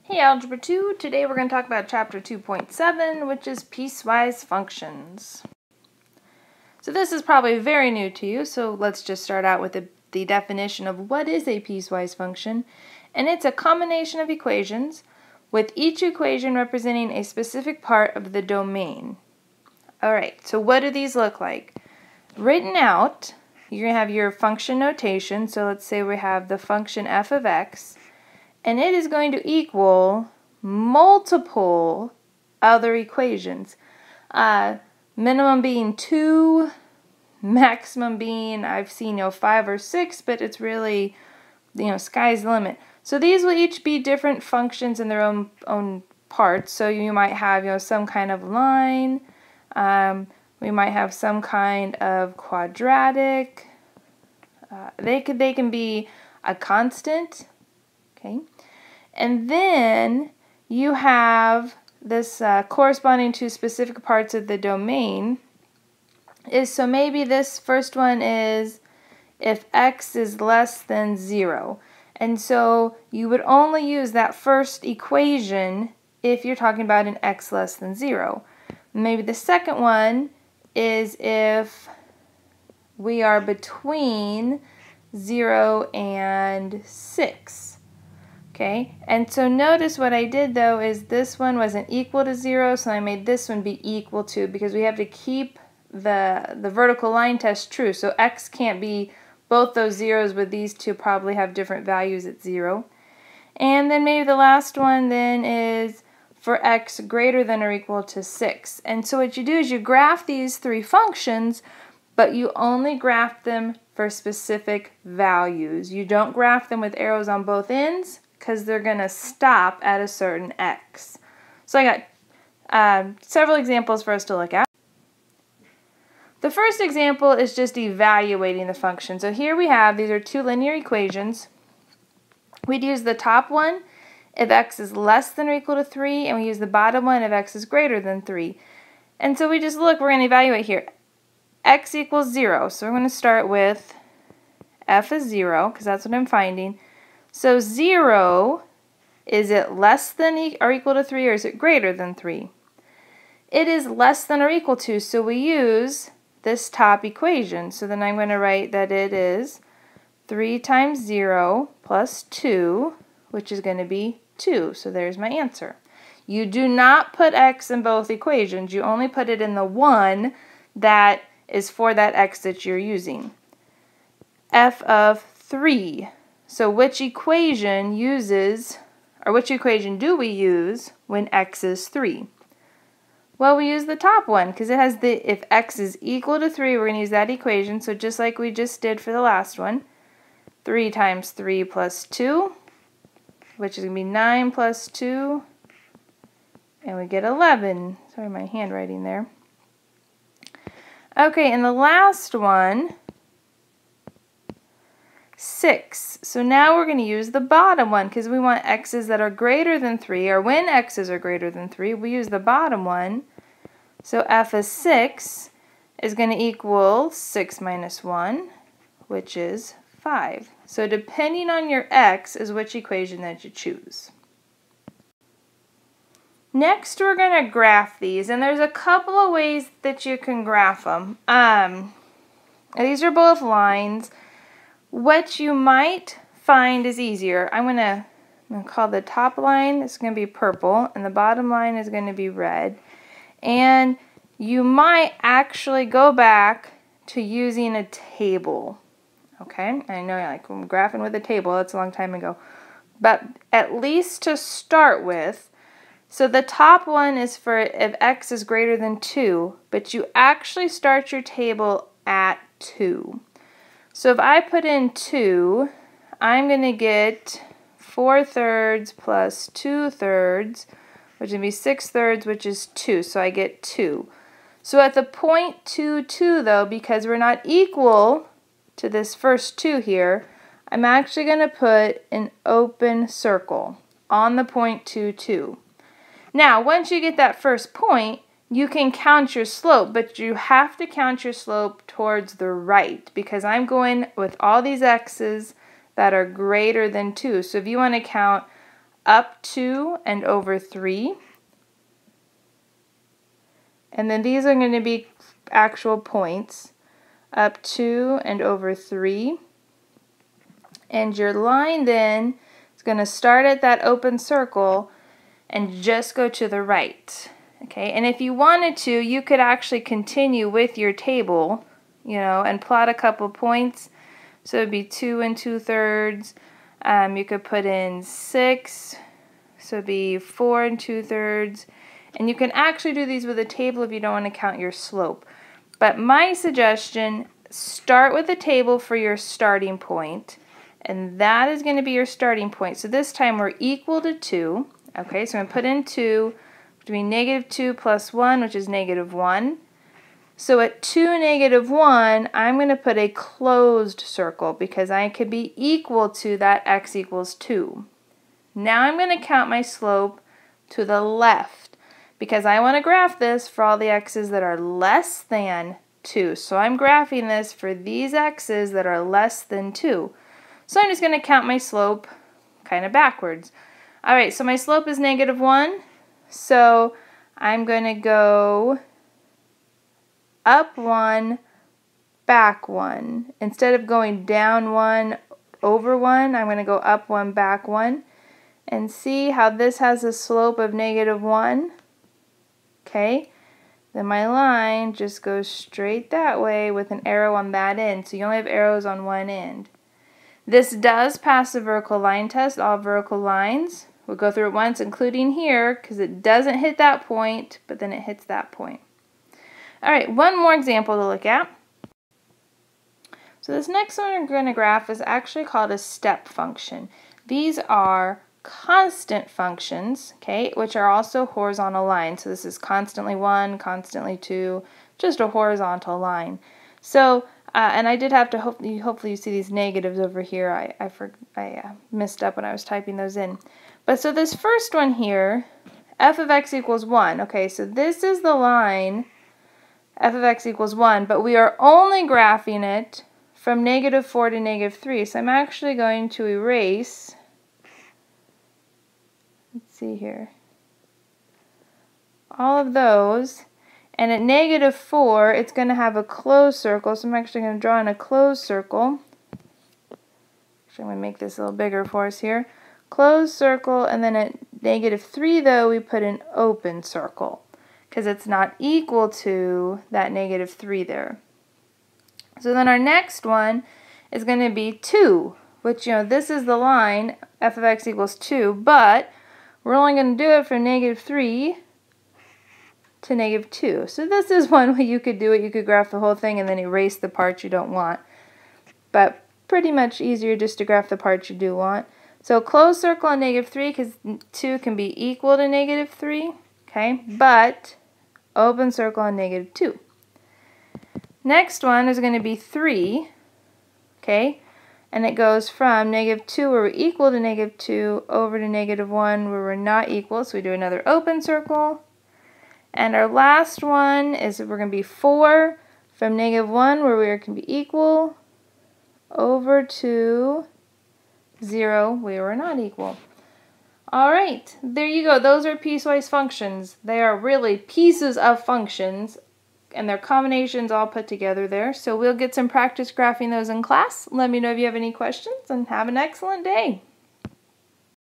Hey Algebra 2, today we're going to talk about Chapter 2.7, which is Piecewise Functions. So this is probably very new to you, so let's just start out with the definition of what is a piecewise function. And it's a combination of equations, with each equation representing a specific part of the domain. Alright, so what do these look like? Written out, you're going to have your function notation, so let's say we have the function f of x, and it is going to equal multiple other equations. Minimum being 2, maximum being, I've seen 5 or 6, but it's really, sky's the limit. So these will each be different functions in their own parts. So you might have some kind of line. We might have some kind of quadratic. They can be a constant. Okay. And then you have this corresponding to specific parts of the domain. So maybe this first one is if x is less than 0. And so you would only use that first equation if you're talking about an x less than 0. Maybe the second one is if we are between 0 and 6. Okay, and so notice what I did though is this one wasn't equal to 0, so I made this one be equal to, because we have to keep the vertical line test true. So x can't be both those zeros, but these two probably have different values at 0. And then maybe the last one then is for x greater than or equal to 6. And so what you do is you graph these three functions, but you only graph them for specific values. You don't graph them with arrows on both ends, because they're going to stop at a certain x. So I got several examples for us to look at. The first example is just evaluating the function. So here we have, these are two linear equations. We'd use the top one if x is less than or equal to 3, and we use the bottom one if x is greater than 3. And so we just look, we're going to evaluate here. X equals 0, so we're going to start with f is 0, because that's what I'm finding. So 0, is it less than or equal to 3, or is it greater than 3? It is less than or equal to, so we use this top equation. So then I'm going to write that it is 3 times 0 plus 2, which is going to be 2. So there's my answer. You do not put x in both equations. You only put it in the one that is for that x that you're using. F of 3. So which equation do we use when x is 3? Well, we use the top one, because it has if x is equal to 3, we're going to use that equation. So just like we just did for the last one, 3 times 3 plus 2, which is going to be 9 plus 2, and we get 11. Sorry, my handwriting there. Okay, and the last one, 6. So now we're going to use the bottom one, because we want x's that are greater than 3, or when x's are greater than 3, we use the bottom one. So f of 6 is going to equal 6 minus 1, which is 5. So depending on your x is which equation that you choose. Next, we're going to graph these, and there's a couple of ways that you can graph them. These are both lines. What you might find is easier. I'm going to call the top line, it's going to be purple, and the bottom line is going to be red. And you might actually go back to using a table. Okay, I know like I'm graphing with a table, that's a long time ago. But at least to start with, so the top one is for if x is greater than 2, but you actually start your table at 2. So if I put in 2, I'm going to get 4/3 plus 2/3, which is going to be 6/3, which is 2. So I get 2. So at the point 2, 2, though, because we're not equal to this first 2 here, I'm actually going to put an open circle on the point 2, 2. Now, once you get that first point, you can count your slope, but you have to count your slope towards the right, because I'm going with all these x's that are greater than 2. So if you want to count up 2 and over 3. And then these are going to be actual points, up 2 and over 3. And your line then is going to start at that open circle and just go to the right. Okay, and if you wanted to, you could actually continue with your table, you know, and plot a couple points. So it would be 2 2/3. You could put in 6, so it would be 4 2/3. And you can actually do these with a table if you don't want to count your slope. But my suggestion, start with a table for your starting point. And that is going to be your starting point. So this time we're equal to 2. Okay, so I'm going to put in 2, between -2 plus 1, which is -1. So at 2, -1, I'm going to put a closed circle because I could be equal to that x equals 2. Now I'm going to count my slope to the left because I want to graph this for all the x's that are less than 2. So I'm graphing this for these x's that are less than 2. So I'm just going to count my slope kind of backwards. Alright, so my slope is -1. So I'm going to go up 1, back 1. Instead of going down 1, over 1, I'm going to go up 1, back 1. And see how this has a slope of -1? Okay, then my line just goes straight that way with an arrow on that end. So you only have arrows on one end. This does pass the vertical line test, all vertical lines. We'll go through it once, including here, because it doesn't hit that point, but then it hits that point. All right, one more example to look at. So this next one we're going to graph is actually called a step function. These are constant functions, okay, which are also horizontal lines. So this is constantly 1, constantly 2, just a horizontal line. So, and I did have to, hopefully you see these negatives over here. I messed up when I was typing those in. But so this first one here, f of x equals 1. Okay, so this is the line f of x equals 1, but we are only graphing it from -4 to -3. So I'm actually going to erase, let's see here, all of those. And at -4, it's going to have a closed circle. So I'm actually going to draw in a closed circle. Actually, I'm going to make this a little bigger for us here. Closed circle, and then at -3, though, we put an open circle because it's not equal to that -3 there. So then our next one is going to be 2, which, you know, this is the line, f of x equals 2, but we're only going to do it from -3 to -2. So this is one way you could do it. You could graph the whole thing and then erase the parts you don't want. But pretty much easier just to graph the parts you do want. So closed circle on -3 because 2 can be equal to -3. Okay, but open circle on -2. Next one is going to be 3. Okay, and it goes from -2 where we're equal to -2 over to -1 where we're not equal. So we do another open circle. And our last one is we're going to be 4 from -1 where we can be equal over to 0 where we're not equal. Alright, there you go. Those are piecewise functions. They are really pieces of functions and their combinations all put together there. So we'll get some practice graphing those in class. Let me know if you have any questions and have an excellent day.